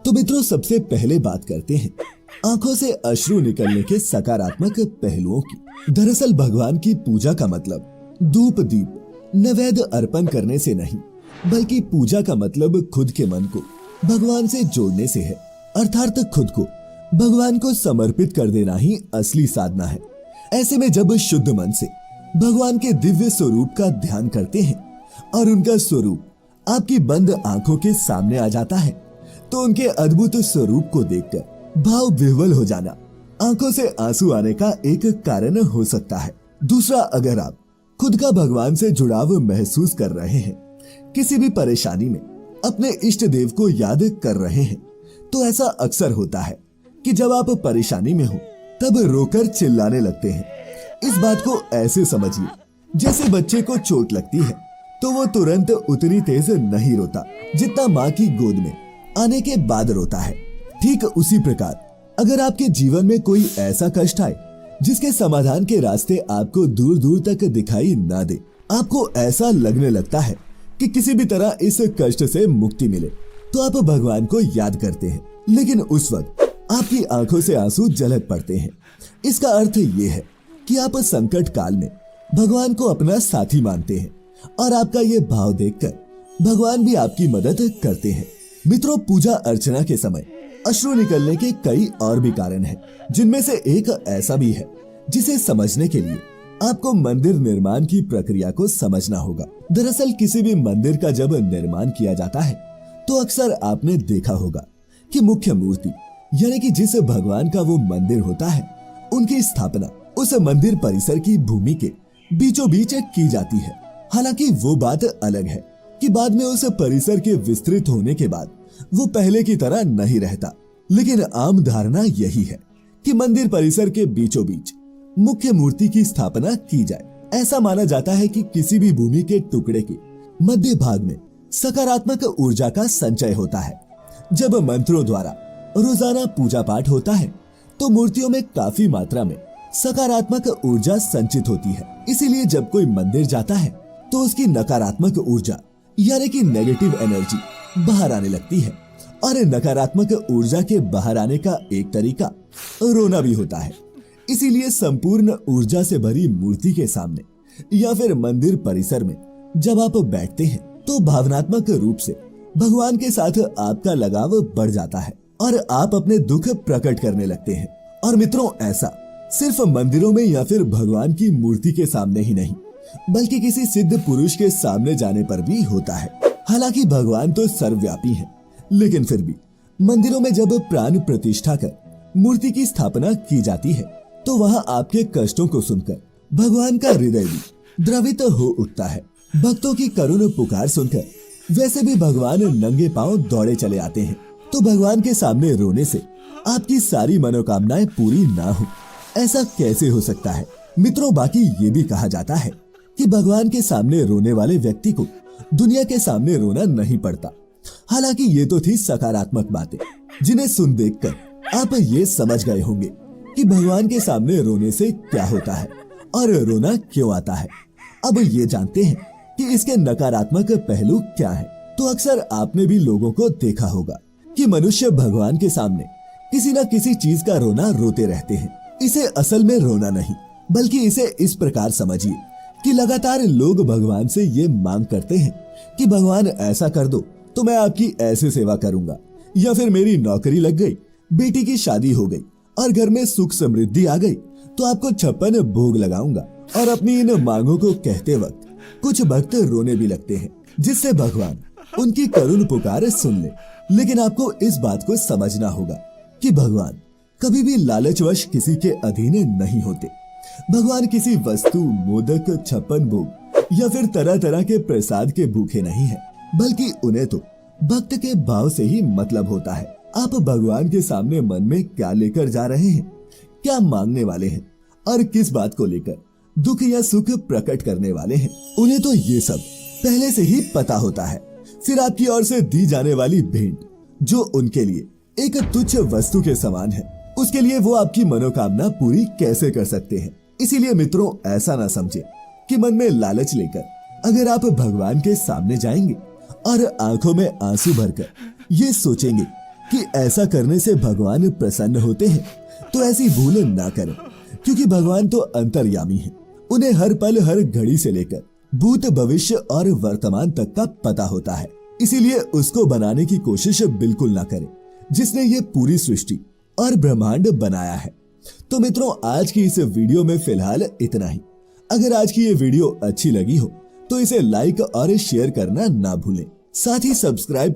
तो मित्रों, सबसे पहले बात करते हैं आंखों से अश्रु निकलने के सकारात्मक पहलुओं की। दरअसल भगवान की पूजा का मतलब धूप दीप नैवेद्य अर्पण करने से नहीं, बल्कि पूजा का मतलब खुद के मन को भगवान से जोड़ने से है। अर्थात खुद को भगवान को समर्पित कर देना ही असली साधना है। ऐसे में जब शुद्ध मन से भगवान के दिव्य स्वरूप का ध्यान करते हैं और उनका स्वरूप आपकी बंद आंखों के सामने आ जाता है, तो उनके अद्भुत स्वरूप को देखकर भाव विह्वल हो जाना आंखों से आंसू आने का एक कारण हो सकता है। दूसरा, अगर आप खुद का भगवान से जुड़ाव महसूस कर रहे हैं, किसी भी परेशानी में अपने इष्ट देव को याद कर रहे हैं, तो ऐसा अक्सर होता है कि जब आप परेशानी में हो तब रोकर चिल्लाने लगते हैं। इस बात को ऐसे समझिए जैसे बच्चे को चोट लगती है तो वो तुरंत उतनी तेज नहीं रोता जितना माँ की गोद में आने के बाद रोता है। ठीक उसी प्रकार अगर आपके जीवन में कोई ऐसा कष्ट आए जिसके समाधान के रास्ते आपको दूर दूर तक दिखाई ना दे, आपको ऐसा लगने लगता है कि किसी भी तरह इस कष्ट से मुक्ति मिले, तो आप भगवान को याद करते हैं, लेकिन उस वक्त आपकी आंखों से आंसू झलक पड़ते हैं। इसका अर्थ ये है कि आप संकट काल में भगवान को अपना साथी मानते हैं और आपका ये भाव देखकर भगवान भी आपकी मदद करते हैं। मित्रों, पूजा अर्चना के समय अश्रु निकलने के कई और भी कारण हैं, जिनमें से एक ऐसा भी है जिसे समझने के लिए आपको मंदिर निर्माण की प्रक्रिया को समझना होगा। दरअसल किसी भी मंदिर का जब निर्माण किया जाता है तो अक्सर आपने देखा होगा कि मुख्य मूर्ति यानी कि जिस भगवान का वो मंदिर होता है, उनकी स्थापना उस मंदिर परिसर की भूमि के बीचों बीच की जाती है। हालांकि वो बात अलग है कि बाद में उस परिसर के विस्तृत होने के बाद वो पहले की तरह नहीं रहता, लेकिन आम धारणा यही है कि मंदिर परिसर के बीचों बीच मुख्य मूर्ति की स्थापना की जाए। ऐसा माना जाता है कि किसी भी भूमि के टुकड़े के मध्य भाग में सकारात्मक ऊर्जा का संचय होता है। जब मंत्रों द्वारा रोजाना पूजा पाठ होता है तो मूर्तियों में काफी मात्रा में सकारात्मक ऊर्जा संचित होती है। इसीलिए जब कोई मंदिर जाता है तो उसकी नकारात्मक ऊर्जा यानी कि नेगेटिव एनर्जी बाहर आने लगती है, और नकारात्मक ऊर्जा के बाहर आने का एक तरीका रोना भी होता है। इसीलिए संपूर्ण ऊर्जा से भरी मूर्ति के सामने या फिर मंदिर परिसर में जब आप बैठते हैं तो भावनात्मक रूप से भगवान के साथ आपका लगाव बढ़ जाता है और आप अपने दुख प्रकट करने लगते हैं। और मित्रों, ऐसा सिर्फ मंदिरों में या फिर भगवान की मूर्ति के सामने ही नहीं, बल्कि किसी सिद्ध पुरुष के सामने जाने पर भी होता है। हालांकि भगवान तो सर्वव्यापी हैं, लेकिन फिर भी मंदिरों में जब प्राण प्रतिष्ठा कर मूर्ति की स्थापना की जाती है तो वहां आपके कष्टों को सुनकर भगवान का हृदय भी द्रवित हो उठता है। भक्तों की करुण पुकार सुनकर वैसे भी भगवान नंगे पांव दौड़े चले आते हैं, तो भगवान के सामने रोने से आपकी सारी मनोकामनाएं पूरी ना हो, ऐसा कैसे हो सकता है? मित्रों, बाकी ये भी कहा जाता है कि भगवान के सामने रोने वाले व्यक्ति को दुनिया के सामने रोना नहीं पड़ता। हालांकि ये तो थी सकारात्मक बातें, जिन्हें सुन देखकर आप ये समझ गए होंगे कि भगवान के सामने रोने से क्या होता है और रोना क्यों आता है। अब ये जानते हैं कि इसके नकारात्मक पहलू क्या है। तो अक्सर आपने भी लोगों को देखा होगा कि मनुष्य भगवान के सामने किसी न किसी चीज का रोना रोते रहते हैं। इसे असल में रोना नहीं, बल्कि इसे इस प्रकार समझिए कि लगातार लोग भगवान से ये मांग करते हैं कि भगवान ऐसा कर दो तो मैं आपकी ऐसे सेवा करूंगा, या फिर मेरी नौकरी लग गई, बेटी की शादी हो गई और घर में सुख समृद्धि आ गई तो आपको 56 भोग लगाऊंगा। और अपनी इन मांगों को कहते वक्त कुछ भक्त रोने भी लगते हैं, जिससे भगवान उनकी करुण पुकार सुन ले। लेकिन आपको इस बात को समझना होगा कि भगवान कभी भी लालचवश किसी के अधीन नहीं होते। भगवान किसी वस्तु, मोदक, 56 भोग या फिर तरह तरह के प्रसाद के भूखे नहीं है, बल्कि उन्हें तो भक्त के भाव से ही मतलब होता है। आप भगवान के सामने मन में क्या लेकर जा रहे हैं, क्या मांगने वाले हैं और किस बात को लेकर दुख या सुख प्रकट करने वाले हैं, उन्हें तो ये सब पहले से ही पता होता है। फिर आपकी ओर से दी जाने वाली भेंट, जो उनके लिए एक तुच्छ वस्तु के समान है, उसके लिए वो आपकी मनोकामना पूरी कैसे कर सकते हैं। इसीलिए मित्रों, ऐसा ना समझे कि मन में लालच लेकर अगर आप भगवान के सामने जाएंगे और आंखों में आंसू भरकर ये सोचेंगे कि ऐसा करने से भगवान प्रसन्न होते हैं, तो ऐसी भूल ना करें, क्योंकि भगवान तो अंतर्यामी हैं। उन्हें हर पल हर घड़ी से लेकर भूत भविष्य और वर्तमान तक का पता होता है। इसीलिए उसको बनाने की कोशिश बिल्कुल ना करें जिसने ये पूरी सृष्टि और ब्रह्मांड बनाया है। तो मित्रों, आज की इस वीडियो में फिलहाल इतना ही। अगर आज की ये वीडियो अच्छी लगी हो तो इसे लाइक और शेयर करना ना भूलें। साथ ही सब्सक्राइब